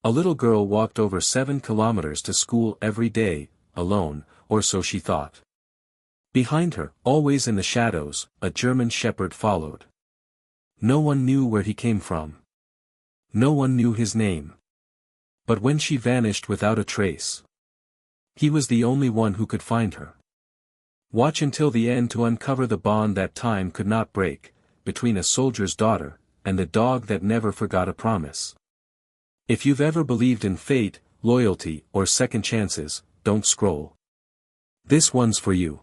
A little girl walked over 7 kilometers to school every day, alone, or so she thought. Behind her, always in the shadows, a German shepherd followed. No one knew where he came from. No one knew his name. But when she vanished without a trace, he was the only one who could find her. Watch until the end to uncover the bond that time could not break, between a soldier's daughter, and the dog that never forgot a promise. If you've ever believed in fate, loyalty, or second chances, don't scroll. This one's for you.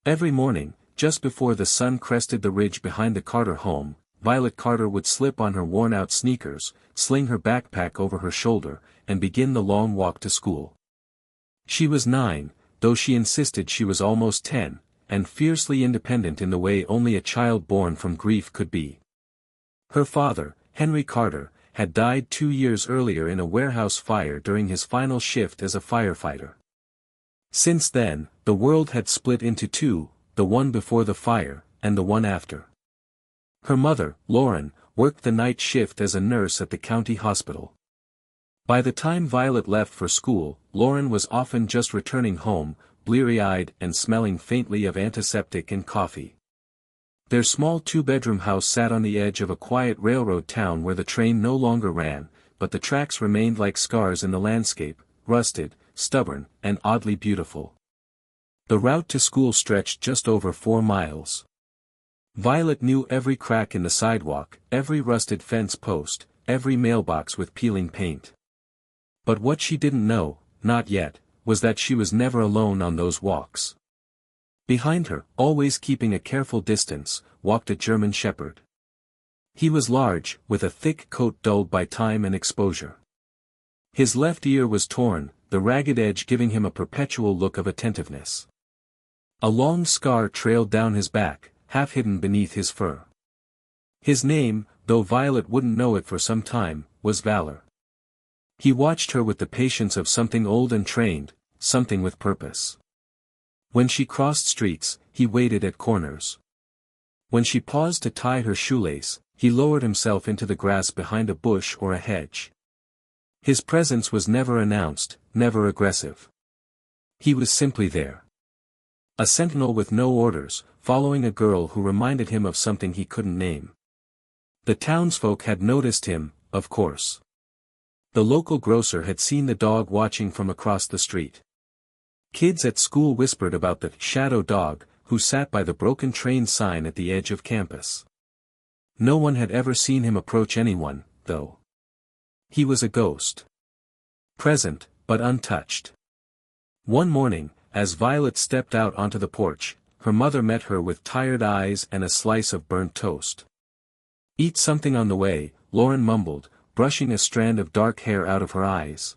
Every morning, just before the sun crested the ridge behind the Carter home, Violet Carter would slip on her worn-out sneakers, sling her backpack over her shoulder, and begin the long walk to school. She was 9, though she insisted she was almost 10, and fiercely independent in the way only a child born from grief could be. Her father, Henry Carter, had died 2 years earlier in a warehouse fire during his final shift as a firefighter. Since then, the world had split into two, the one before the fire, and the one after. Her mother, Lauren, worked the night shift as a nurse at the county hospital. By the time Violet left for school, Lauren was often just returning home, bleary-eyed and smelling faintly of antiseptic and coffee. Their small 2-bedroom house sat on the edge of a quiet railroad town where the train no longer ran, but the tracks remained like scars in the landscape, rusted, stubborn, and oddly beautiful. The route to school stretched just over 4 miles. Violet knew every crack in the sidewalk, every rusted fence post, every mailbox with peeling paint. But what she didn't know, not yet, was that she was never alone on those walks. Behind her, always keeping a careful distance, walked a German shepherd. He was large, with a thick coat dulled by time and exposure. His left ear was torn, the ragged edge giving him a perpetual look of attentiveness. A long scar trailed down his back, half hidden beneath his fur. His name, though Violet wouldn't know it for some time, was Valor. He watched her with the patience of something old and trained, something with purpose. When she crossed streets, he waited at corners. When she paused to tie her shoelace, he lowered himself into the grass behind a bush or a hedge. His presence was never announced, never aggressive. He was simply there. A sentinel with no orders, following a girl who reminded him of something he couldn't name. The townsfolk had noticed him, of course. The local grocer had seen the dog watching from across the street. Kids at school whispered about the shadow dog, who sat by the broken train sign at the edge of campus. No one had ever seen him approach anyone, though. He was a ghost. Present, but untouched. One morning, as Violet stepped out onto the porch, her mother met her with tired eyes and a slice of burnt toast. "Eat something on the way," Lauren mumbled, brushing a strand of dark hair out of her eyes.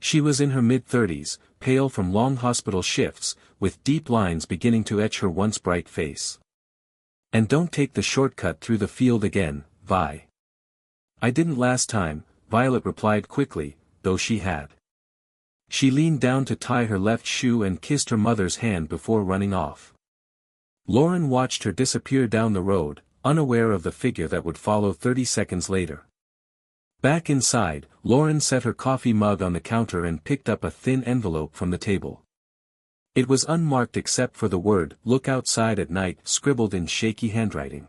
She was in her mid-30s, pale from long hospital shifts, with deep lines beginning to etch her once bright face. "And don't take the shortcut through the field again, Vi." "I didn't last time," Violet replied quickly, though she had. She leaned down to tie her left shoe and kissed her mother's hand before running off. Lauren watched her disappear down the road, unaware of the figure that would follow 30 seconds later. Back inside, Lauren set her coffee mug on the counter and picked up a thin envelope from the table. It was unmarked except for the word "Look outside at night" scribbled in shaky handwriting.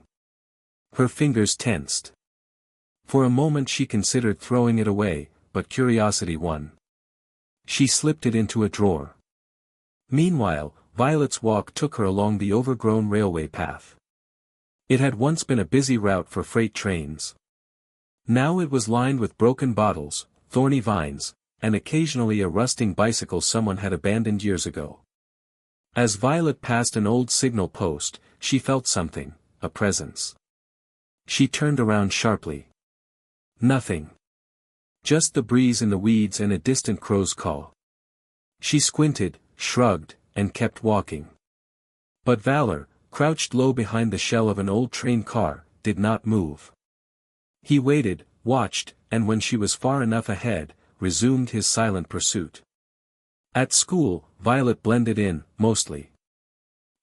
Her fingers tensed. For a moment she considered throwing it away, but curiosity won. She slipped it into a drawer. Meanwhile, Violet's walk took her along the overgrown railway path. It had once been a busy route for freight trains. Now it was lined with broken bottles, thorny vines, and occasionally a rusting bicycle someone had abandoned years ago. As Violet passed an old signal post, she felt something, a presence. She turned around sharply. Nothing. Just the breeze in the weeds and a distant crow's call. She squinted, shrugged, and kept walking. But Valor, crouched low behind the shell of an old train car, did not move. He waited, watched, and when she was far enough ahead, resumed his silent pursuit. At school, Violet blended in, mostly.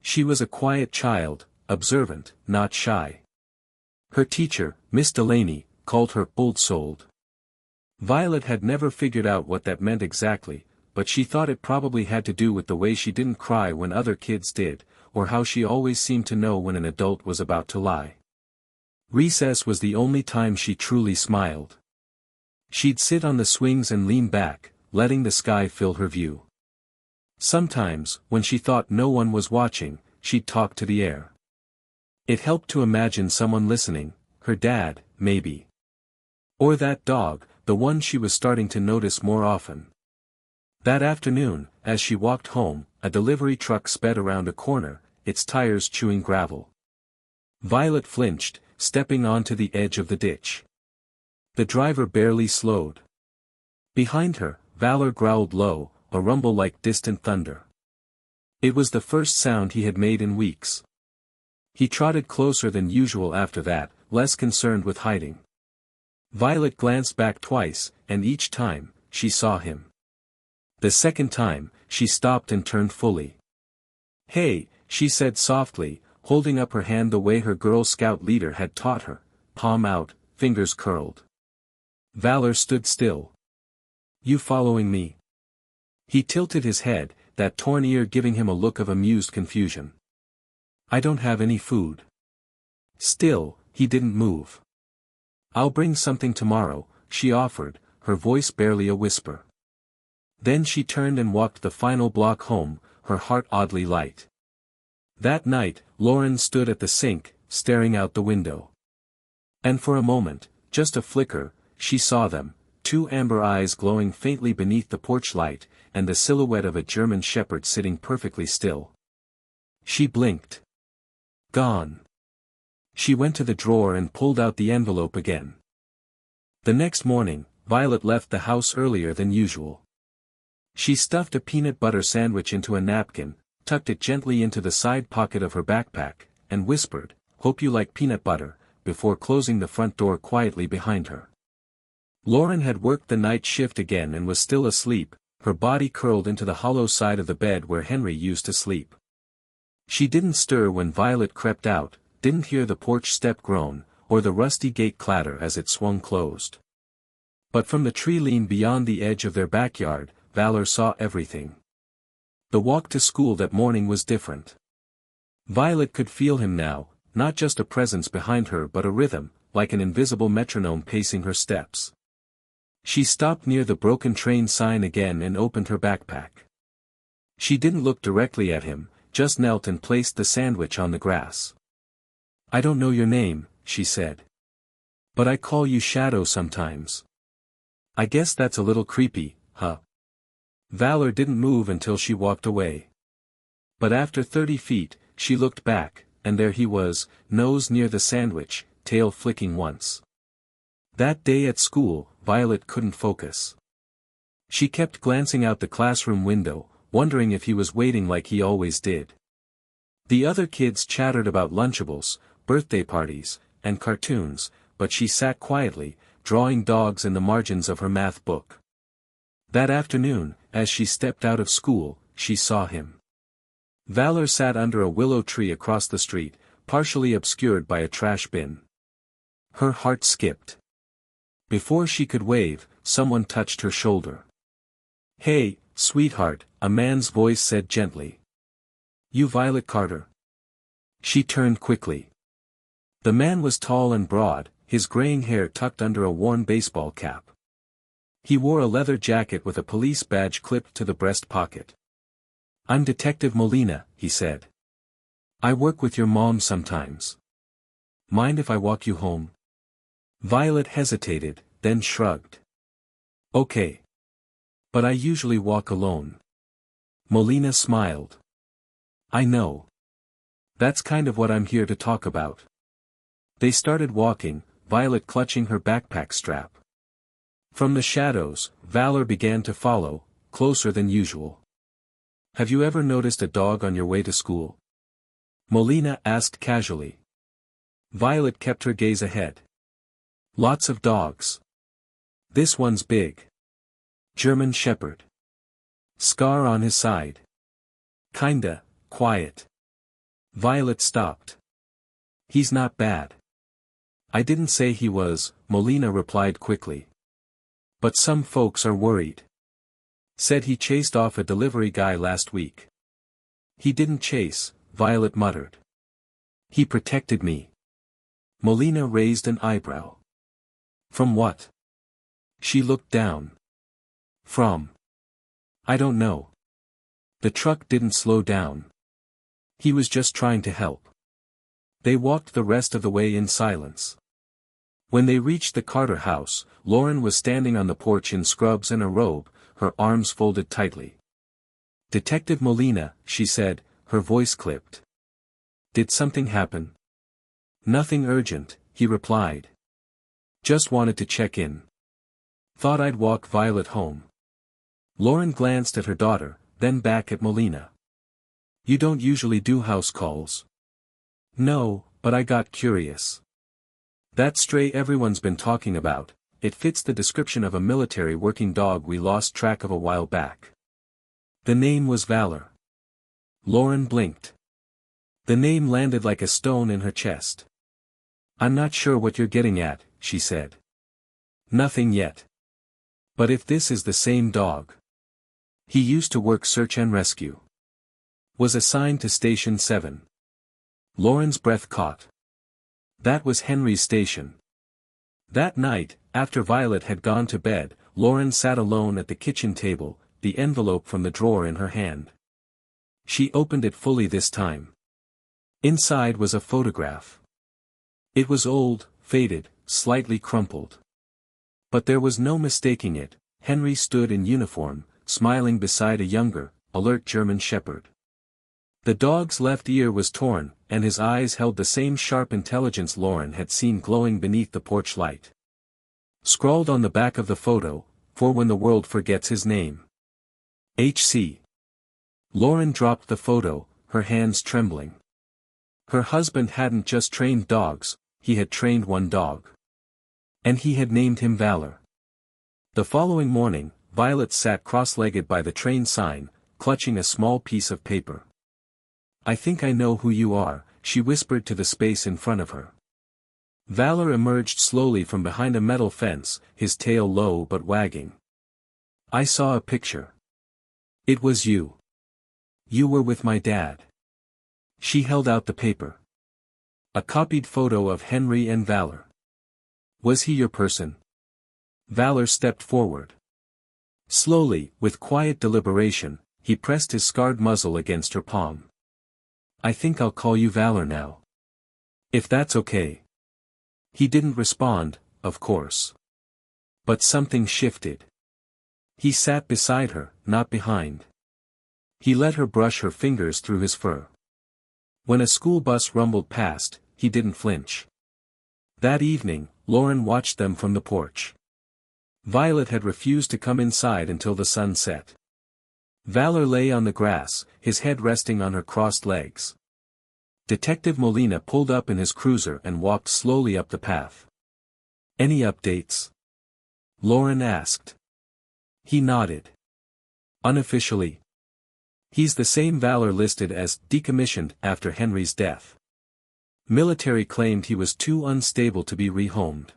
She was a quiet child, observant, not shy. Her teacher, Miss Delaney, called her old-souled. Violet had never figured out what that meant exactly, but she thought it probably had to do with the way she didn't cry when other kids did, or how she always seemed to know when an adult was about to lie. Recess was the only time she truly smiled. She'd sit on the swings and lean back, letting the sky fill her view. Sometimes, when she thought no one was watching, she'd talk to the air. It helped to imagine someone listening, her dad, maybe. Or that dog, the one she was starting to notice more often. That afternoon, as she walked home, a delivery truck sped around a corner, its tires chewing gravel. Violet flinched, stepping onto the edge of the ditch. The driver barely slowed. Behind her, Valor growled low, a rumble like distant thunder. It was the first sound he had made in weeks. He trotted closer than usual after that, less concerned with hiding. Violet glanced back twice, and each time, she saw him. The second time, she stopped and turned fully. "Hey," she said softly, holding up her hand the way her Girl Scout leader had taught her, palm out, fingers curled. Valor stood still. "You following me?" He tilted his head, that torn ear giving him a look of amused confusion. "I don't have any food." Still, he didn't move. "I'll bring something tomorrow," she offered, her voice barely a whisper. Then she turned and walked the final block home, her heart oddly light. That night, Lauren stood at the sink, staring out the window. And for a moment, just a flicker, she saw them, two amber eyes glowing faintly beneath the porch light, and the silhouette of a German shepherd sitting perfectly still. She blinked. Gone. She went to the drawer and pulled out the envelope again. The next morning, Violet left the house earlier than usual. She stuffed a peanut butter sandwich into a napkin, tucked it gently into the side pocket of her backpack, and whispered, "Hope you like peanut butter," before closing the front door quietly behind her. Lauren had worked the night shift again and was still asleep, her body curled into the hollow side of the bed where Henry used to sleep. She didn't stir when Violet crept out, didn't hear the porch step groan, or the rusty gate clatter as it swung closed. But from the tree lean beyond the edge of their backyard, Valor saw everything. The walk to school that morning was different. Violet could feel him now, not just a presence behind her but a rhythm, like an invisible metronome pacing her steps. She stopped near the broken train sign again and opened her backpack. She didn't look directly at him, just knelt and placed the sandwich on the grass. "I don't know your name," she said. "But I call you Shadow sometimes. I guess that's a little creepy, huh?" Valor didn't move until she walked away. But after 30 feet, she looked back, and there he was, nose near the sandwich, tail flicking once. That day at school, Violet couldn't focus. She kept glancing out the classroom window, wondering if he was waiting like he always did. The other kids chattered about Lunchables, birthday parties, and cartoons, but she sat quietly, drawing dogs in the margins of her math book. That afternoon, as she stepped out of school, she saw him. Valor sat under a willow tree across the street, partially obscured by a trash bin. Her heart skipped. Before she could wave, someone touched her shoulder. "Hey, sweetheart," a man's voice said gently. "You Violet Carter?" She turned quickly. The man was tall and broad, his graying hair tucked under a worn baseball cap. He wore a leather jacket with a police badge clipped to the breast pocket. "I'm Detective Molina," he said. "I work with your mom sometimes. Mind if I walk you home?" Violet hesitated, then shrugged. "Okay. But I usually walk alone." Molina smiled. "I know. That's kind of what I'm here to talk about." They started walking, Violet clutching her backpack strap. From the shadows, Valor began to follow, closer than usual. "Have you ever noticed a dog on your way to school?" Molina asked casually. Violet kept her gaze ahead. "Lots of dogs. This one's big. German shepherd. Scar on his side. Kinda quiet." Violet stopped. "He's not bad." "I didn't say he was," Molina replied quickly. But some folks are worried. Said he chased off a delivery guy last week. He didn't chase, Violet muttered. He protected me. Molina raised an eyebrow. From what? She looked down. From. I don't know. The truck didn't slow down. He was just trying to help. They walked the rest of the way in silence. When they reached the Carter house, Lauren was standing on the porch in scrubs and a robe, her arms folded tightly. Detective Molina, she said, her voice clipped. Did something happen? Nothing urgent, he replied. Just wanted to check in. Thought I'd walk Violet home. Lauren glanced at her daughter, then back at Molina. You don't usually do house calls. No, but I got curious. That stray everyone's been talking about, it fits the description of a military working dog we lost track of a while back. The name was Valor. Lauren blinked. The name landed like a stone in her chest. I'm not sure what you're getting at, she said. Nothing yet. But if this is the same dog. He used to work search and rescue. Was assigned to Station 7. Lauren's breath caught. That was Henry's station. That night, after Violet had gone to bed, Lauren sat alone at the kitchen table, the envelope from the drawer in her hand. She opened it fully this time. Inside was a photograph. It was old, faded, slightly crumpled. But there was no mistaking it. Henry stood in uniform, smiling beside a younger, alert German shepherd. The dog's left ear was torn, and his eyes held the same sharp intelligence Lauren had seen glowing beneath the porch light. Scrawled on the back of the photo, for when the world forgets his name. H.C. Lauren dropped the photo, her hands trembling. Her husband hadn't just trained dogs, he had trained one dog. And he had named him Valor. The following morning, Violet sat cross-legged by the train sign, clutching a small piece of paper. I think I know who you are, she whispered to the space in front of her. Valor emerged slowly from behind a metal fence, his tail low but wagging. I saw a picture. It was you. You were with my dad. She held out the paper. A copied photo of Henry and Valor. Was he your person? Valor stepped forward. Slowly, with quiet deliberation, he pressed his scarred muzzle against her palm. I think I'll call you Valor now. If that's okay. He didn't respond, of course. But something shifted. He sat beside her, not behind. He let her brush her fingers through his fur. When a school bus rumbled past, he didn't flinch. That evening, Lauren watched them from the porch. Violet had refused to come inside until the sun set. Valor lay on the grass, his head resting on her crossed legs. Detective Molina pulled up in his cruiser and walked slowly up the path. Any updates? Lauren asked. He nodded. Unofficially. He's the same Valor listed as decommissioned after Henry's death. Military claimed he was too unstable to be rehomed.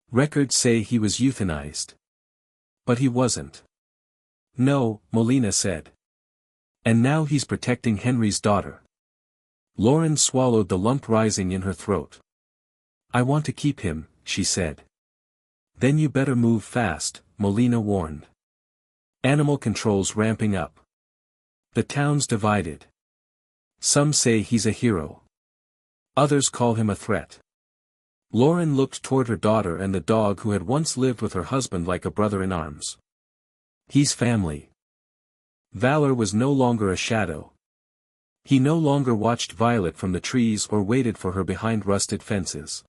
Records say he was euthanized. But he wasn't. No, Molina said. And now he's protecting Henry's daughter. Lauren swallowed the lump rising in her throat. I want to keep him, she said. Then you better move fast, Molina warned. Animal control's ramping up. The town's divided. Some say he's a hero. Others call him a threat. Lauren looked toward her daughter and the dog who had once lived with her husband like a brother in arms. He's family. Valor was no longer a shadow. He no longer watched Violet from the trees or waited for her behind rusted fences.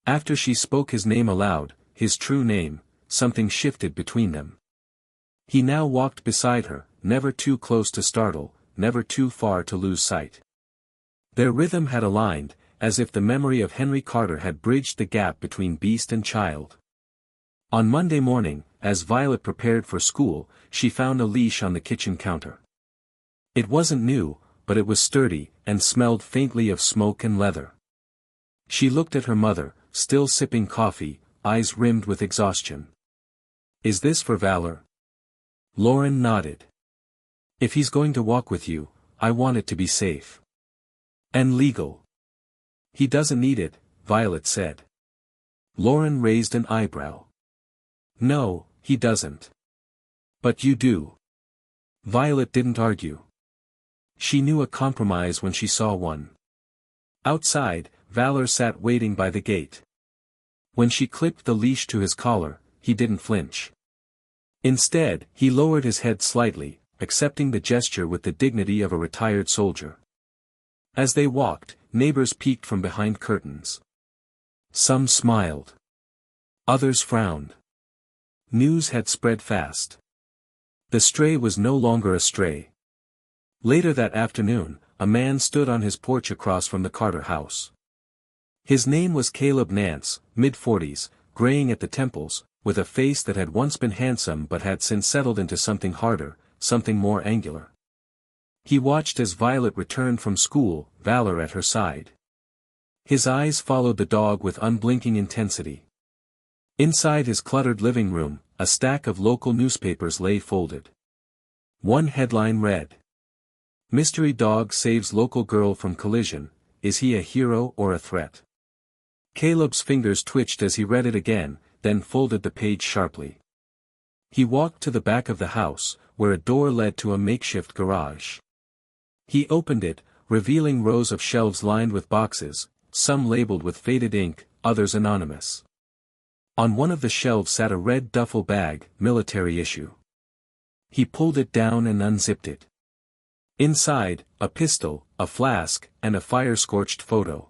After she spoke his name aloud, his true name, something shifted between them. He now walked beside her, never too close to startle, never too far to lose sight. Their rhythm had aligned, as if the memory of Henry Carter had bridged the gap between beast and child. On Monday morning, as Violet prepared for school, she found a leash on the kitchen counter. It wasn't new, but it was sturdy, and smelled faintly of smoke and leather. She looked at her mother, still sipping coffee, eyes rimmed with exhaustion. Is this for Valor? Lauren nodded. If he's going to walk with you, I want it to be safe. And legal. He doesn't need it, Violet said. Lauren raised an eyebrow. No, he doesn't. But you do. Violet didn't argue. She knew a compromise when she saw one. Outside, Valor sat waiting by the gate. When she clipped the leash to his collar, he didn't flinch. Instead, he lowered his head slightly, accepting the gesture with the dignity of a retired soldier. As they walked, neighbors peeked from behind curtains. Some smiled. Others frowned. News had spread fast. The stray was no longer a stray. Later that afternoon, a man stood on his porch across from the Carter house. His name was Caleb Nance, mid-40s, graying at the temples, with a face that had once been handsome but had since settled into something harder, something more angular. He watched as Violet returned from school, Valor at her side. His eyes followed the dog with unblinking intensity. Inside his cluttered living room, a stack of local newspapers lay folded. One headline read, "Mystery dog saves local girl from collision, is he a hero or a threat?" Caleb's fingers twitched as he read it again, then folded the page sharply. He walked to the back of the house, where a door led to a makeshift garage. He opened it, revealing rows of shelves lined with boxes, some labeled with faded ink, others anonymous. On one of the shelves sat a red duffel bag, military issue. He pulled it down and unzipped it. Inside, a pistol, a flask, and a fire-scorched photo.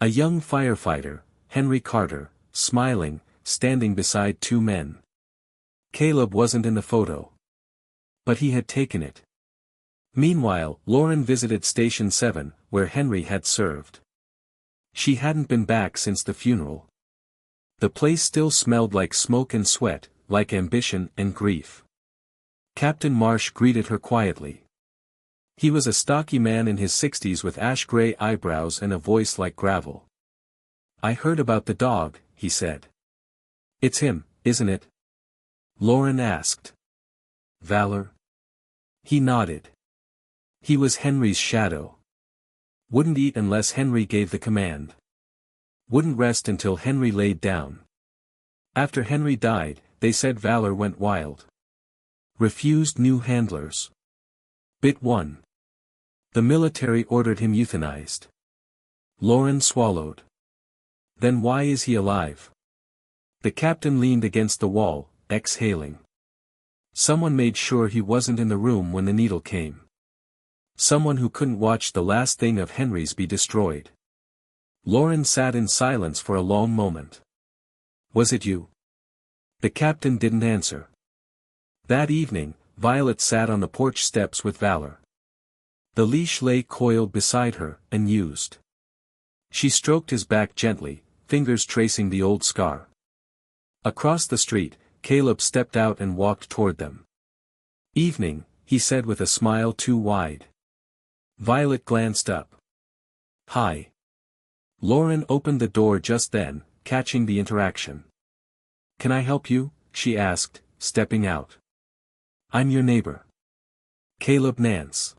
A young firefighter, Henry Carter, smiling, standing beside two men. Caleb wasn't in the photo. But he had taken it. Meanwhile, Lauren visited Station 7, where Henry had served. She hadn't been back since the funeral. The place still smelled like smoke and sweat, like ambition and grief. Captain Marsh greeted her quietly. He was a stocky man in his 60s with ash-gray eyebrows and a voice like gravel. "I heard about the dog," he said. "It's him, isn't it?" Lauren asked. "Valor?" He nodded. He was Henry's shadow. Wouldn't eat unless Henry gave the command. Wouldn't rest until Henry laid down. After Henry died, they said Valor went wild. Refused new handlers. Bit 1. The military ordered him euthanized. Lauren swallowed. Then why is he alive? The captain leaned against the wall, exhaling. Someone made sure he wasn't in the room when the needle came. Someone who couldn't watch the last thing of Henry's be destroyed. Lauren sat in silence for a long moment. "Was it you?" The captain didn't answer. That evening, Violet sat on the porch steps with Valor. The leash lay coiled beside her, unused. She stroked his back gently, fingers tracing the old scar. Across the street, Caleb stepped out and walked toward them. "Evening," he said with a smile too wide. Violet glanced up. "Hi." Lauren opened the door just then, catching the interaction. "Can I help you?" she asked, stepping out. "I'm your neighbor. Caleb Nance.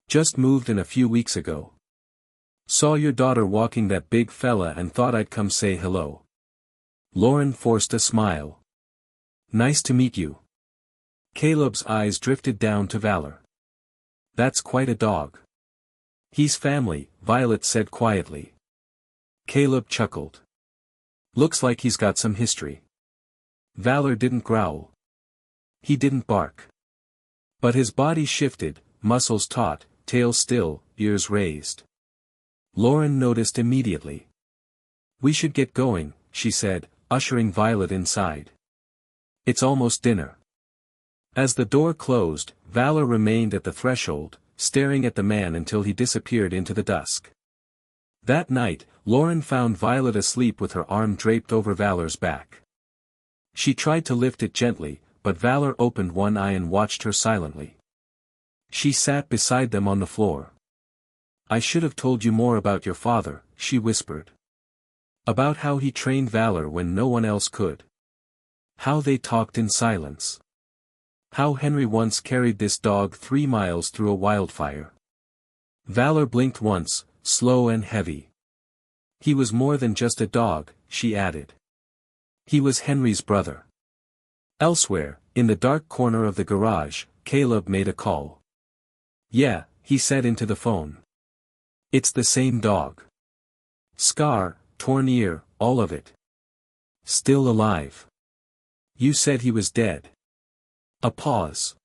Just moved in a few weeks ago. Saw your daughter walking that big fella and thought I'd come say hello." Lauren forced a smile. "Nice to meet you." Caleb's eyes drifted down to Valor. "That's quite a dog." "He's family," Violet said quietly. Caleb chuckled. "Looks like he's got some history." Valor didn't growl. He didn't bark. But his body shifted, muscles taut, tail still, ears raised. Lauren noticed immediately. "We should get going," she said, ushering Violet inside. "It's almost dinner." As the door closed, Valor remained at the threshold, staring at the man until he disappeared into the dusk. That night, Lauren found Violet asleep with her arm draped over Valor's back. She tried to lift it gently, but Valor opened one eye and watched her silently. She sat beside them on the floor. "I should have told you more about your father," she whispered. About how he trained Valor when no one else could. How they talked in silence. How Henry once carried this dog 3 miles through a wildfire. Valor blinked once, slow and heavy. He was more than just a dog, she added. He was Henry's brother. Elsewhere, in the dark corner of the garage, Caleb made a call. Yeah, he said into the phone. It's the same dog. Scar, torn ear, all of it. Still alive. You said he was dead. A pause.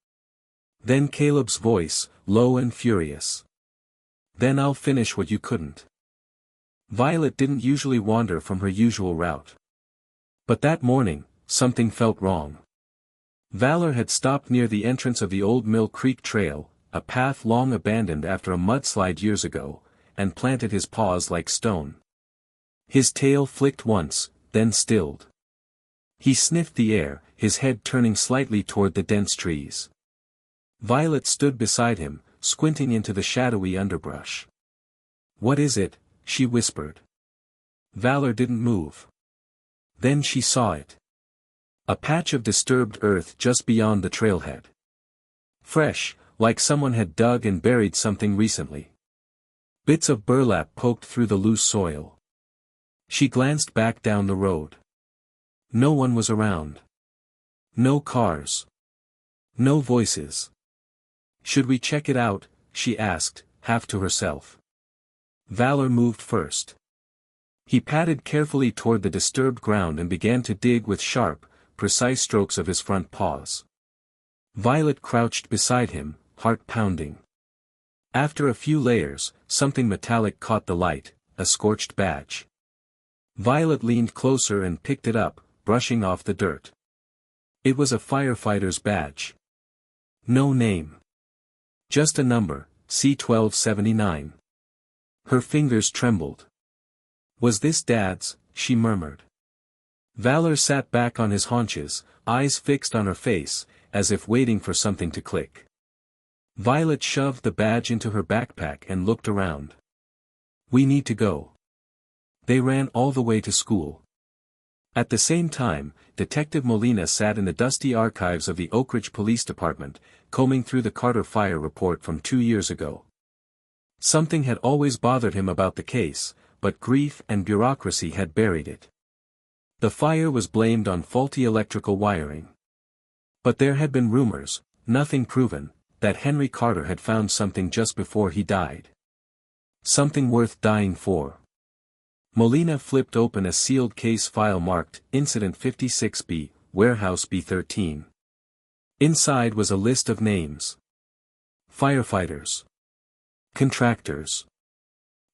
Then Caleb's voice, low and furious. Then I'll finish what you couldn't. Violet didn't usually wander from her usual route. But that morning, something felt wrong. Valor had stopped near the entrance of the old Mill Creek Trail, a path long abandoned after a mudslide years ago, and planted his paws like stone. His tail flicked once, then stilled. He sniffed the air, his head turning slightly toward the dense trees. Violet stood beside him, squinting into the shadowy underbrush. What is it? She whispered. Valor didn't move. Then she saw it. A patch of disturbed earth just beyond the trailhead. Fresh, like someone had dug and buried something recently. Bits of burlap poked through the loose soil. She glanced back down the road. No one was around. No cars. No voices. Should we check it out? She asked, half to herself. Valor moved first. He padded carefully toward the disturbed ground and began to dig with sharp, precise strokes of his front paws. Violet crouched beside him, heart pounding. After a few layers, something metallic caught the light, a scorched badge. Violet leaned closer and picked it up, brushing off the dirt. It was a firefighter's badge. No name. Just a number, C-1279. Her fingers trembled. Was this Dad's? She murmured. Valor sat back on his haunches, eyes fixed on her face, as if waiting for something to click. Violet shoved the badge into her backpack and looked around. We need to go. They ran all the way to school. At the same time, Detective Molina sat in the dusty archives of the Oak Ridge Police Department, combing through the Carter fire report from 2 years ago. Something had always bothered him about the case, but grief and bureaucracy had buried it. The fire was blamed on faulty electrical wiring. But there had been rumors, nothing proven, that Henry Carter had found something just before he died. Something worth dying for. Molina flipped open a sealed case file marked Incident 56B, Warehouse B13. Inside was a list of names. Firefighters. Contractors.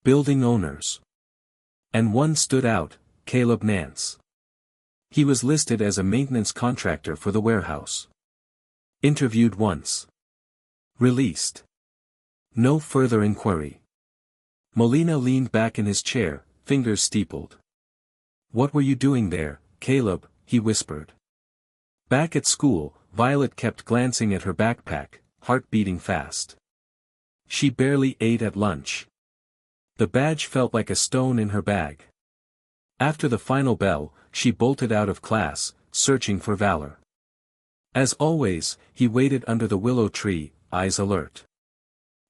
Building owners. And one stood out, Caleb Nance. He was listed as a maintenance contractor for the warehouse. Interviewed once. Released. No further inquiry. Molina leaned back in his chair, fingers steepled. What were you doing there, Caleb? He whispered. Back at school, Violet kept glancing at her backpack, heart beating fast. She barely ate at lunch. The badge felt like a stone in her bag. After the final bell, she bolted out of class, searching for Valor. As always, he waited under the willow tree, eyes alert.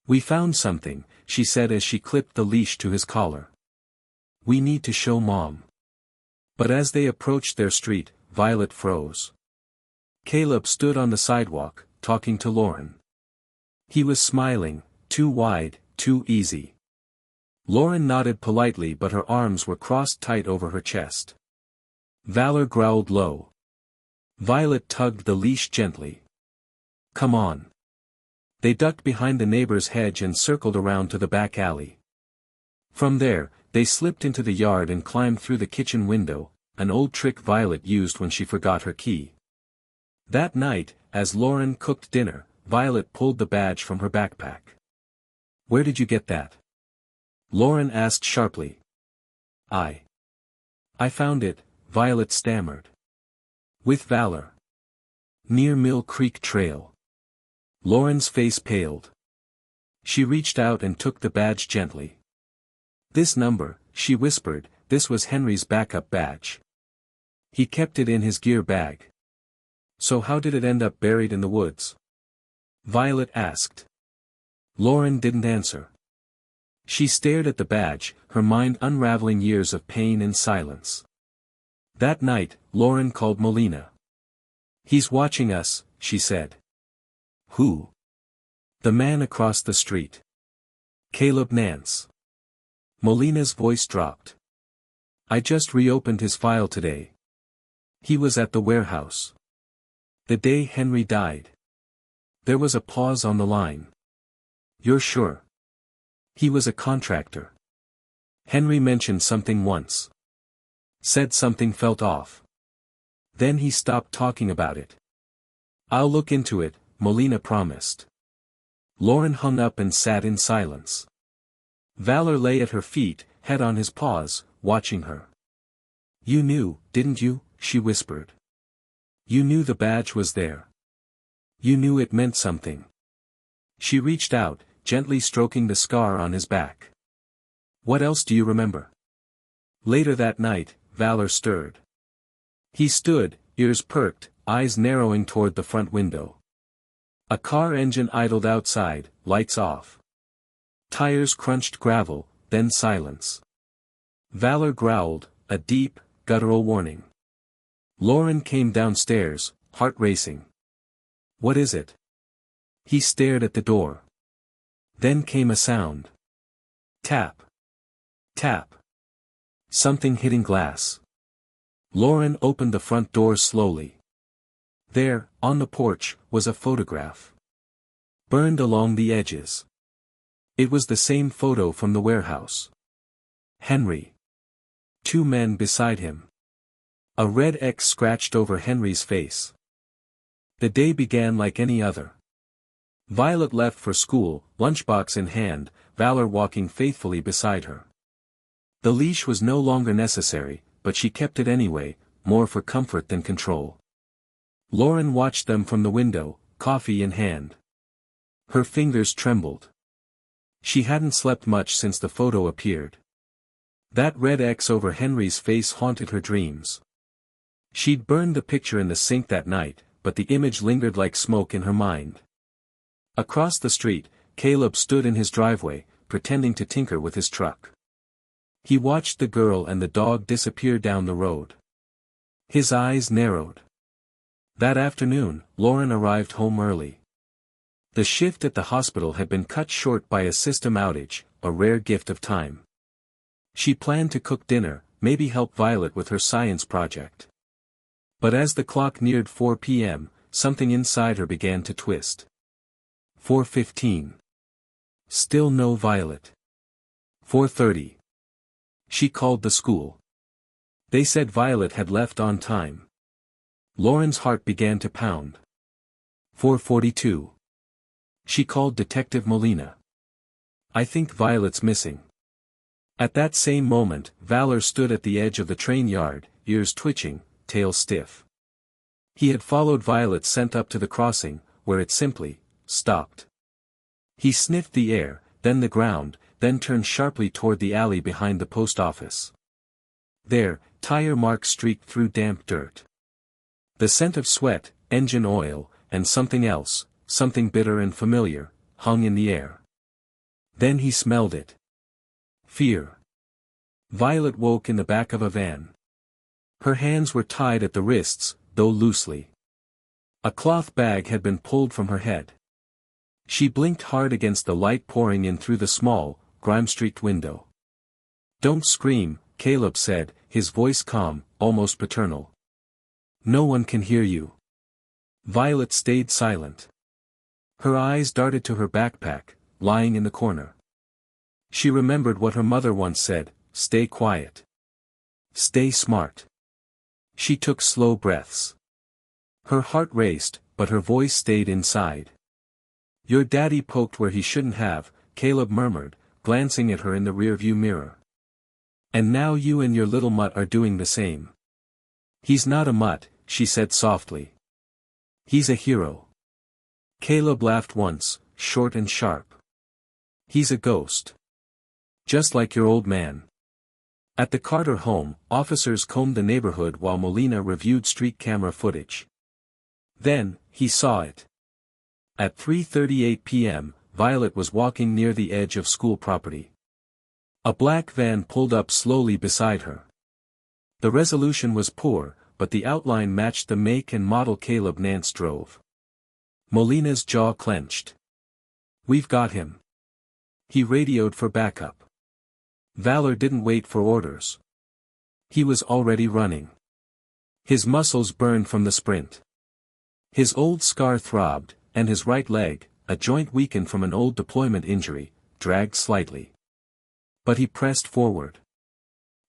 We found something, she said as she clipped the leash to his collar. We need to show Mom. But as they approached their street, Violet froze. Caleb stood on the sidewalk, talking to Lauren. He was smiling, too wide, too easy. Lauren nodded politely, but her arms were crossed tight over her chest. Valor growled low. Violet tugged the leash gently. Come on. They ducked behind the neighbor's hedge and circled around to the back alley. From there, they slipped into the yard and climbed through the kitchen window, an old trick Violet used when she forgot her key. That night, as Lauren cooked dinner, Violet pulled the badge from her backpack. Where did you get that? Lauren asked sharply. I found it, Violet stammered. With Valor. Near Mill Creek Trail. Lauren's face paled. She reached out and took the badge gently. This number, she whispered, this was Henry's backup badge. He kept it in his gear bag. So how did it end up buried in the woods? Violet asked. Lauren didn't answer. She stared at the badge, her mind unraveling years of pain in silence. That night, Lauren called Molina. He's watching us, she said. Who? The man across the street. Caleb Nance. Molina's voice dropped. I just reopened his file today. He was at the warehouse. The day Henry died. There was a pause on the line. You're sure? He was a contractor. Henry mentioned something once. Said something felt off. Then he stopped talking about it. I'll look into it, Molina promised. Lauren hung up and sat in silence. Valor lay at her feet, head on his paws, watching her. You knew, didn't you? She whispered. You knew the badge was there. You knew it meant something. She reached out, gently stroking the scar on his back. What else do you remember? Later that night, Valor stirred. He stood, ears perked, eyes narrowing toward the front window. A car engine idled outside, lights off. Tires crunched gravel, then silence. Valor growled, a deep, guttural warning. Lauren came downstairs, heart racing. What is it? He stared at the door. Then came a sound. Tap. Tap. Something hitting glass. Lauren opened the front door slowly. There, on the porch, was a photograph. Burned along the edges. It was the same photo from the warehouse. Henry. Two men beside him. A red X scratched over Henry's face. The day began like any other. Violet left for school, lunchbox in hand, Valor walking faithfully beside her. The leash was no longer necessary, but she kept it anyway, more for comfort than control. Lauren watched them from the window, coffee in hand. Her fingers trembled. She hadn't slept much since the photo appeared. That red X over Henry's face haunted her dreams. She'd burned the picture in the sink that night, but the image lingered like smoke in her mind. Across the street, Caleb stood in his driveway, pretending to tinker with his truck. He watched the girl and the dog disappear down the road. His eyes narrowed. That afternoon, Lauren arrived home early. The shift at the hospital had been cut short by a system outage, a rare gift of time. She planned to cook dinner, maybe help Violet with her science project. But as the clock neared 4 p.m., something inside her began to twist. 4:15. Still no Violet. 4:30. She called the school. They said Violet had left on time. Lauren's heart began to pound. 4:42. She called Detective Molina. I think Violet's missing. At that same moment, Valor stood at the edge of the train yard, ears twitching, tail stiff. He had followed Violet's scent up to the crossing, where it simply stopped. He sniffed the air, then the ground, then turned sharply toward the alley behind the post office. There, tire marks streaked through damp dirt. The scent of sweat, engine oil, and something else, something bitter and familiar, hung in the air. Then he smelled it. Fear. Violet woke in the back of a van. Her hands were tied at the wrists, though loosely. A cloth bag had been pulled from her head. She blinked hard against the light pouring in through the small, grime-streaked window. Don't scream, Caleb said, his voice calm, almost paternal. No one can hear you. Violet stayed silent. Her eyes darted to her backpack, lying in the corner. She remembered what her mother once said, stay quiet. Stay smart. She took slow breaths. Her heart raced, but her voice stayed inside. Your daddy poked where he shouldn't have, Caleb murmured, glancing at her in the rearview mirror. And now you and your little mutt are doing the same. He's not a mutt, she said softly. He's a hero. Caleb laughed once, short and sharp. He's a ghost. Just like your old man. At the Carter home, officers combed the neighborhood while Molina reviewed street camera footage. Then, he saw it. At 3:38 p.m., Violet was walking near the edge of school property. A black van pulled up slowly beside her. The resolution was poor, but the outline matched the make and model Caleb Nance drove. Molina's jaw clenched. "We've got him." He radioed for backup. Valor didn't wait for orders. He was already running. His muscles burned from the sprint. His old scar throbbed, and his right leg, a joint weakened from an old deployment injury, dragged slightly. But he pressed forward.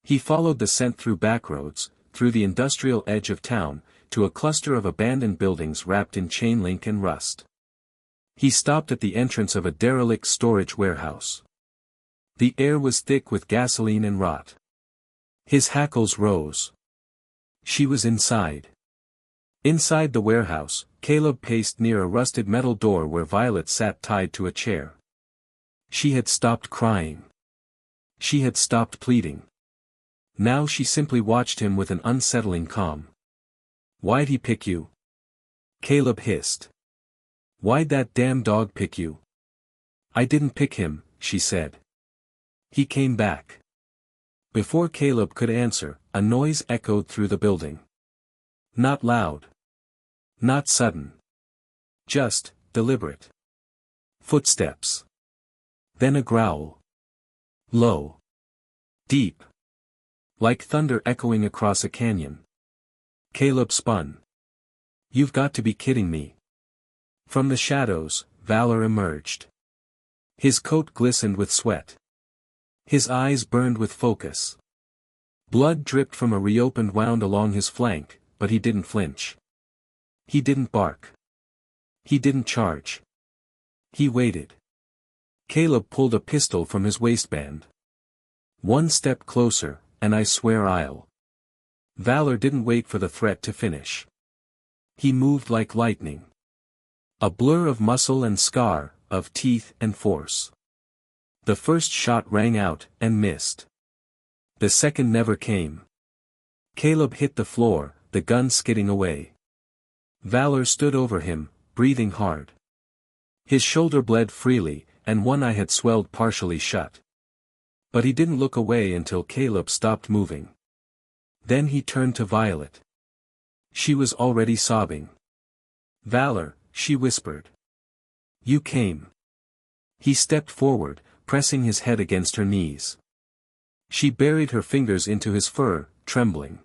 He followed the scent through backroads, through the industrial edge of town, to a cluster of abandoned buildings wrapped in chain link and rust. He stopped at the entrance of a derelict storage warehouse. The air was thick with gasoline and rot. His hackles rose. She was inside. Inside the warehouse, Caleb paced near a rusted metal door where Violet sat tied to a chair. She had stopped crying. She had stopped pleading. Now she simply watched him with an unsettling calm. "Why'd he pick you?" Caleb hissed. "Why'd that damn dog pick you?" "I didn't pick him," she said. "He came back." Before Caleb could answer, a noise echoed through the building. Not loud. Not sudden. Just, deliberate. Footsteps. Then a growl. Low. Deep. Like thunder echoing across a canyon. Caleb spun. "You've got to be kidding me." From the shadows, Valor emerged. His coat glistened with sweat. His eyes burned with focus. Blood dripped from a reopened wound along his flank, but he didn't flinch. He didn't bark. He didn't charge. He waited. Caleb pulled a pistol from his waistband. "One step closer, and I swear I'll." Valor didn't wait for the threat to finish. He moved like lightning. A blur of muscle and scar, of teeth and force. The first shot rang out, and missed. The second never came. Caleb hit the floor, the gun skidding away. Valor stood over him, breathing hard. His shoulder bled freely, and one eye had swelled partially shut. But he didn't look away until Caleb stopped moving. Then he turned to Violet. She was already sobbing. "Valor," she whispered. "You came." He stepped forward, pressing his head against her knees. She buried her fingers into his fur, trembling.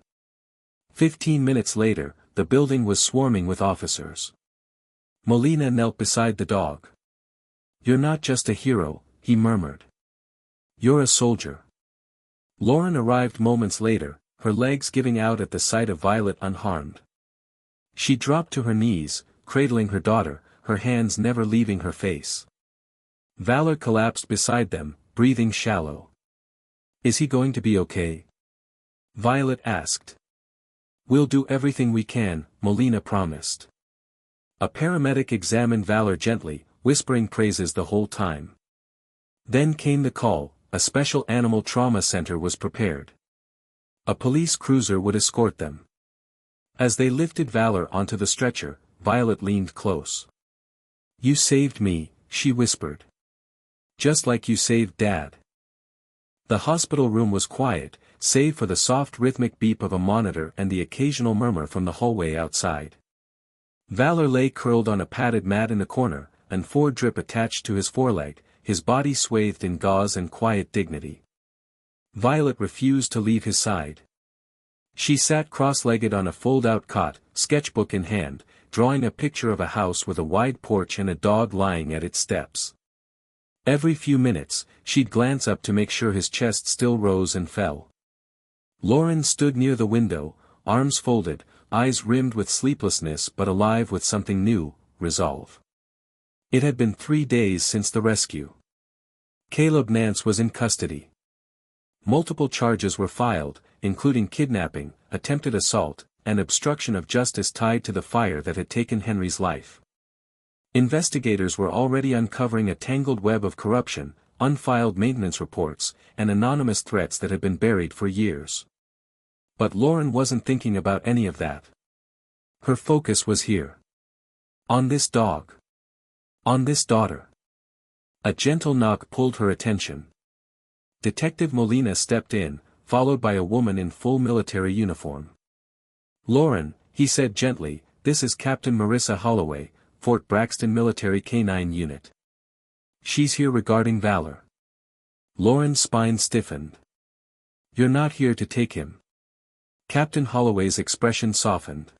15 minutes later, the building was swarming with officers. Molina knelt beside the dog. "You're not just a hero," he murmured. "You're a soldier." Lauren arrived moments later, her legs giving out at the sight of Violet unharmed. She dropped to her knees, cradling her daughter, her hands never leaving her face. Valor collapsed beside them, breathing shallow. "Is he going to be okay?" Violet asked. "We'll do everything we can," Molina promised. A paramedic examined Valor gently, whispering praises the whole time. Then came the call. A special animal trauma center was prepared. A police cruiser would escort them. As they lifted Valor onto the stretcher, Violet leaned close. "You saved me," she whispered. "Just like you saved Dad." The hospital room was quiet, save for the soft rhythmic beep of a monitor and the occasional murmur from the hallway outside. Valor lay curled on a padded mat in the corner, and drip attached to his foreleg, his body swathed in gauze and quiet dignity. Violet refused to leave his side. She sat cross-legged on a fold-out cot, sketchbook in hand, drawing a picture of a house with a wide porch and a dog lying at its steps. Every few minutes, she'd glance up to make sure his chest still rose and fell. Lauren stood near the window, arms folded, eyes rimmed with sleeplessness but alive with something new, resolve. It had been 3 days since the rescue. Caleb Nance was in custody. Multiple charges were filed, including kidnapping, attempted assault, and obstruction of justice tied to the fire that had taken Henry's life. Investigators were already uncovering a tangled web of corruption, unfiled maintenance reports, and anonymous threats that had been buried for years. But Lauren wasn't thinking about any of that. Her focus was here. On this dog. On this daughter. A gentle knock pulled her attention. Detective Molina stepped in, followed by a woman in full military uniform. "Lauren," he said gently, "this is Captain Marissa Holloway, Fort Braxton Military K-9 Unit. She's here regarding Valor." Lauren's spine stiffened. "You're not here to take him." Captain Holloway's expression softened.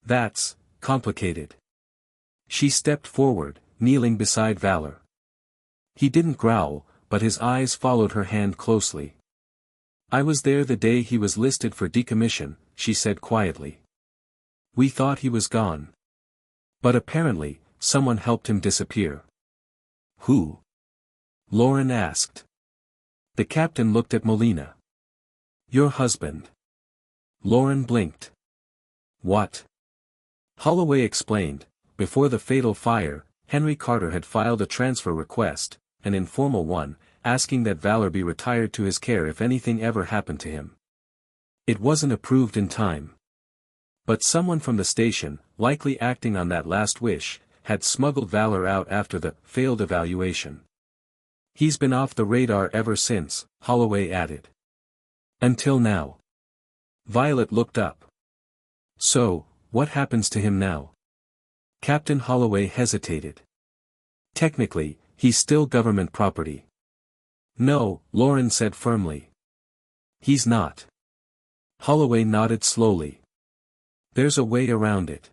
"That's complicated." She stepped forward, kneeling beside Valor. He didn't growl, but his eyes followed her hand closely. "I was there the day he was listed for decommission," she said quietly. "We thought he was gone. But apparently, someone helped him disappear." "Who?" Lauren asked. The captain looked at Molina. "Your husband." Lauren blinked. "What?" Holloway explained. Before the fatal fire, Henry Carter had filed a transfer request, an informal one, asking that Valor be retired to his care if anything ever happened to him. It wasn't approved in time. But someone from the station, likely acting on that last wish, had smuggled Valor out after the failed evaluation. "He's been off the radar ever since," Holloway added. "Until now." Violet looked up. "So, what happens to him now?" Captain Holloway hesitated. "Technically, he's still government property." "No," Lauren said firmly. "He's not." Holloway nodded slowly. "There's a way around it.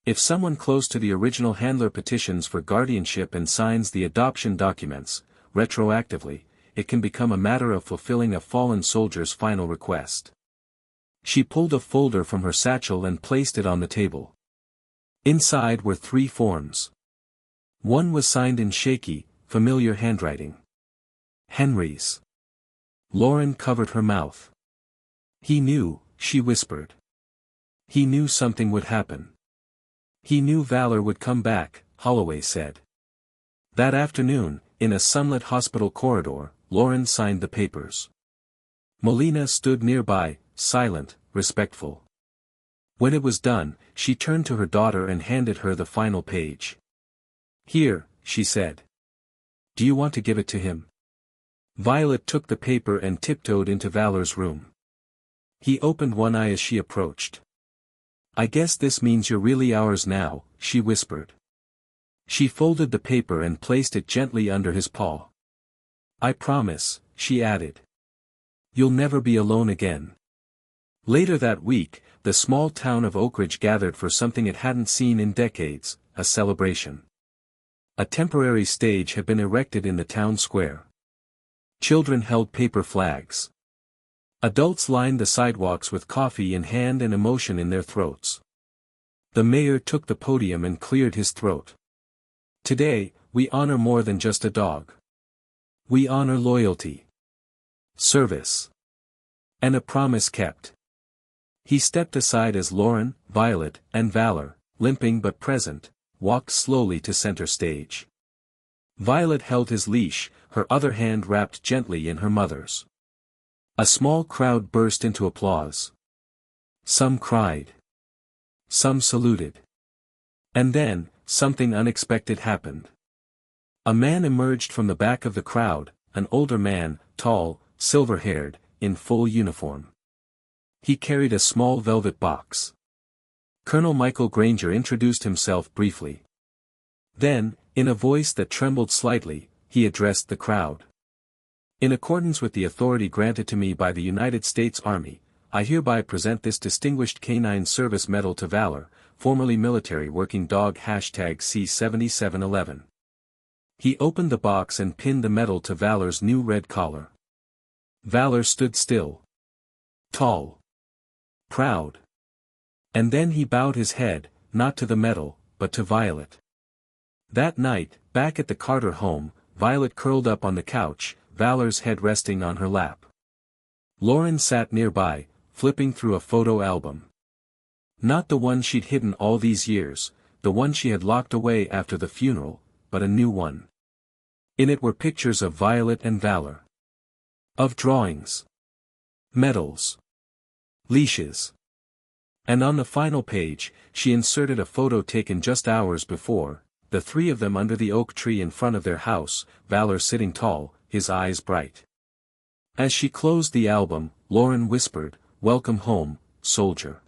If someone close to the original handler petitions for guardianship and signs the adoption documents, retroactively, it can become a matter of fulfilling a fallen soldier's final request." She pulled a folder from her satchel and placed it on the table. Inside were 3 forms. One was signed in shaky, familiar handwriting. "Henry's." Lauren covered her mouth. "He knew," she whispered. "He knew something would happen. He knew Valor would come back," Holloway said. That afternoon, in a sunlit hospital corridor, Lauren signed the papers. Molina stood nearby, silent, respectful. When it was done, she turned to her daughter and handed her the final page. "Here," she said. "Do you want to give it to him?" Violet took the paper and tiptoed into Valor's room. He opened one eye as she approached. "I guess this means you're really ours now," she whispered. She folded the paper and placed it gently under his paw. "I promise," she added. "You'll never be alone again." Later that week, the small town of Oakridge gathered for something it hadn't seen in decades, a celebration. A temporary stage had been erected in the town square. Children held paper flags. Adults lined the sidewalks with coffee in hand and emotion in their throats. The mayor took the podium and cleared his throat. "Today, we honor more than just a dog. We honor loyalty, service, and a promise kept." He stepped aside as Lauren, Violet, and Valor, limping but present, walked slowly to center stage. Violet held his leash, her other hand wrapped gently in her mother's. A small crowd burst into applause. Some cried. Some saluted. And then, something unexpected happened. A man emerged from the back of the crowd, an older man, tall, silver-haired, in full uniform. He carried a small velvet box. Colonel Michael Granger introduced himself briefly. Then, in a voice that trembled slightly, he addressed the crowd. "In accordance with the authority granted to me by the United States Army, I hereby present this Distinguished Canine Service Medal to Valor, formerly military working dog #C7711. He opened the box and pinned the medal to Valor's new red collar. Valor stood still. Tall. Proud. And then he bowed his head, not to the medal, but to Violet. That night, back at the Carter home, Violet curled up on the couch, Valor's head resting on her lap. Lauren sat nearby, flipping through a photo album. Not the one she'd hidden all these years, the one she had locked away after the funeral, but a new one. In it were pictures of Violet and Valor. Of drawings. Medals. Leashes. And on the final page, she inserted a photo taken just hours before, the three of them under the oak tree in front of their house, Valor sitting tall, his eyes bright. As she closed the album, Lauren whispered, "Welcome home, soldier."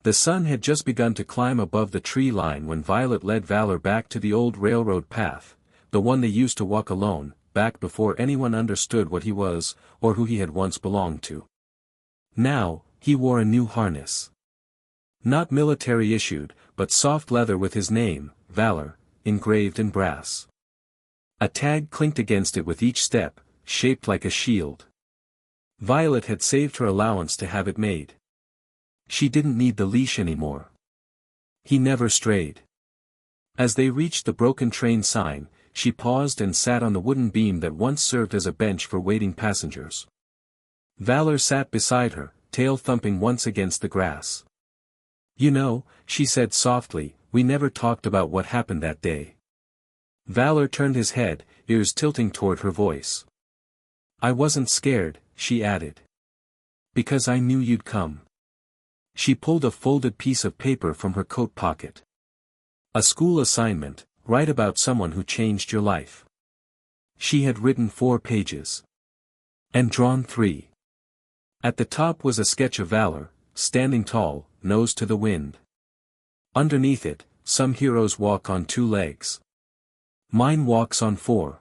The sun had just begun to climb above the tree line when Violet led Valor back to the old railroad path, the one they used to walk alone, back before anyone understood what he was, or who he had once belonged to. Now, he wore a new harness. Not military issued, but soft leather with his name, Valor, engraved in brass. A tag clinked against it with each step, shaped like a shield. Violet had saved her allowance to have it made. She didn't need the leash anymore. He never strayed. As they reached the broken train sign, she paused and sat on the wooden beam that once served as a bench for waiting passengers. Valor sat beside her, tail thumping once against the grass. "You know," she said softly, "we never talked about what happened that day." Valor turned his head, ears tilting toward her voice. "I wasn't scared," she added. "Because I knew you'd come." She pulled a folded piece of paper from her coat pocket. "A school assignment, write about someone who changed your life." She had written 4 pages. And drawn 3. At the top was a sketch of Valor, standing tall, nose to the wind. Underneath it, "Some heroes walk on 2 legs. Mine walks on 4.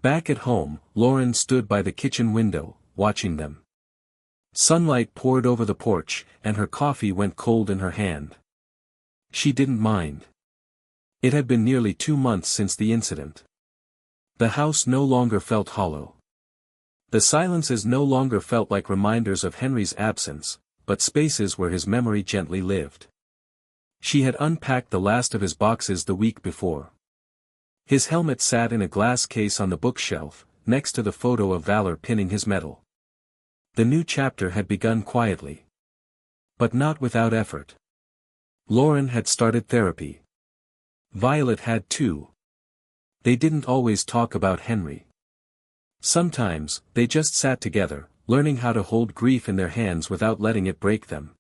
Back at home, Lauren stood by the kitchen window, watching them. Sunlight poured over the porch, and her coffee went cold in her hand. She didn't mind. It had been nearly 2 months since the incident. The house no longer felt hollow. The silences no longer felt like reminders of Henry's absence, but spaces where his memory gently lived. She had unpacked the last of his boxes the week before. His helmet sat in a glass case on the bookshelf, next to the photo of Valor pinning his medal. The new chapter had begun quietly. But not without effort. Lauren had started therapy. Violet had too. They didn't always talk about Henry. Sometimes, they just sat together, learning how to hold grief in their hands without letting it break them.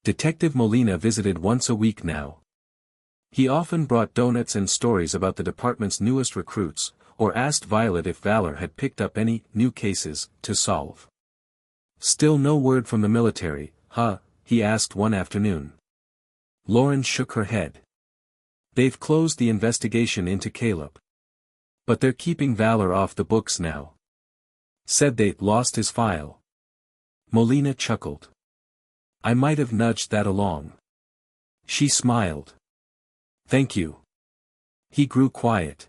Detective Molina visited once a week now. He often brought donuts and stories about the department's newest recruits, or asked Violet if Valor had picked up any new cases to solve. "Still no word from the military, huh?" he asked one afternoon. Lauren shook her head. "They've closed the investigation into Caleb. But they're keeping Valor off the books now. Said they'd lost his file." Molina chuckled. "I might have nudged that along." She smiled. "Thank you." He grew quiet.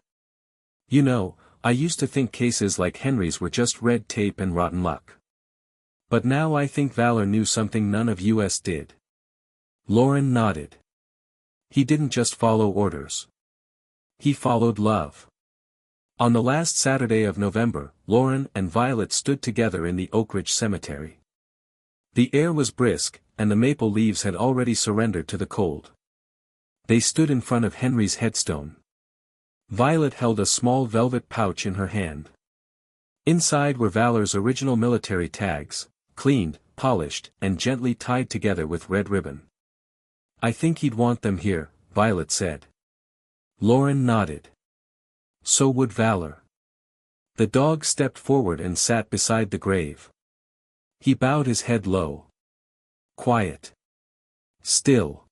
"You know, I used to think cases like Henry's were just red tape and rotten luck. But now I think Valor knew something none of us did." Lauren nodded. "He didn't just follow orders. He followed love." On the last Saturday of November, Lauren and Violet stood together in the Oak Ridge Cemetery. The air was brisk, and the maple leaves had already surrendered to the cold. They stood in front of Henry's headstone. Violet held a small velvet pouch in her hand. Inside were Valor's original military tags, cleaned, polished, and gently tied together with red ribbon. "I think he'd want them here," Violet said. Lauren nodded. So would Valor. The dog stepped forward and sat beside the grave. He bowed his head low. Quiet. Still.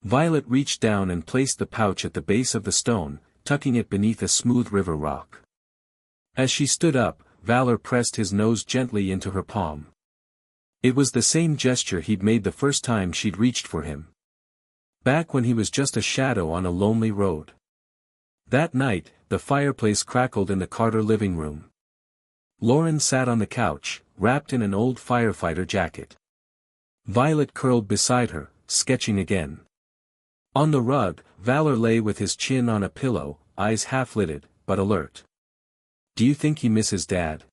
Violet reached down and placed the pouch at the base of the stone, tucking it beneath a smooth river rock. As she stood up, Valor pressed his nose gently into her palm. It was the same gesture he'd made the first time she'd reached for him. Back when he was just a shadow on a lonely road. That night, the fireplace crackled in the Carter living room. Lauren sat on the couch, wrapped in an old firefighter jacket. Violet curled beside her, sketching again. On the rug, Valor lay with his chin on a pillow, eyes half-lidded, but alert. "Do you think he misses Dad?"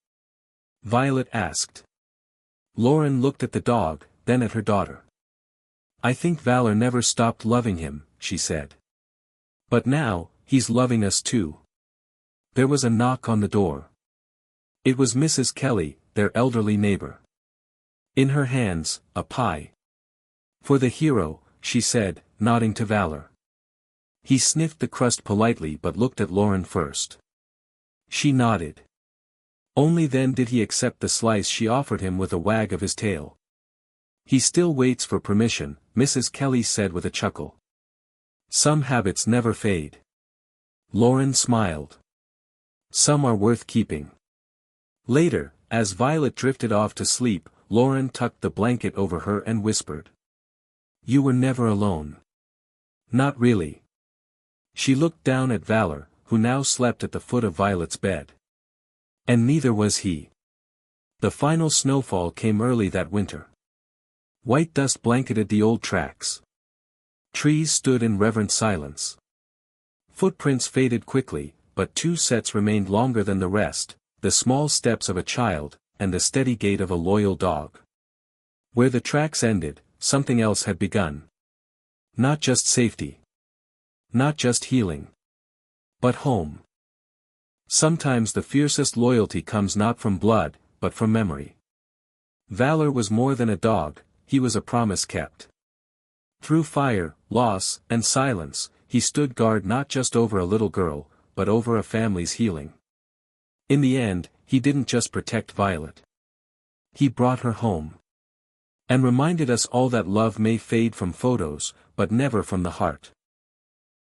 Violet asked. Lauren looked at the dog, then at her daughter. "I think Valor never stopped loving him," she said. "But now, he's loving us too." There was a knock on the door. It was Mrs. Kelly, their elderly neighbor. In her hands, a pie. For the hero, she said, nodding to Valor. He sniffed the crust politely but looked at Lauren first. She nodded. Only then did he accept the slice she offered him with a wag of his tail. He still waits for permission, Mrs. Kelly said with a chuckle. Some habits never fade. Lauren smiled. Some are worth keeping. Later, as Violet drifted off to sleep, Lauren tucked the blanket over her and whispered. You were never alone. Not really. She looked down at Valor, who now slept at the foot of Violet's bed. And neither was he. The final snowfall came early that winter. White dust blanketed the old tracks. Trees stood in reverent silence. Footprints faded quickly, but two sets remained longer than the rest, the small steps of a child, and the steady gait of a loyal dog. Where the tracks ended, something else had begun. Not just safety. Not just healing. But home. Sometimes the fiercest loyalty comes not from blood, but from memory. Valor was more than a dog, he was a promise kept. Through fire, loss, and silence, he stood guard not just over a little girl, but over a family's healing. In the end, he didn't just protect Violet. He brought her home. And reminded us all that love may fade from photos, but never from the heart.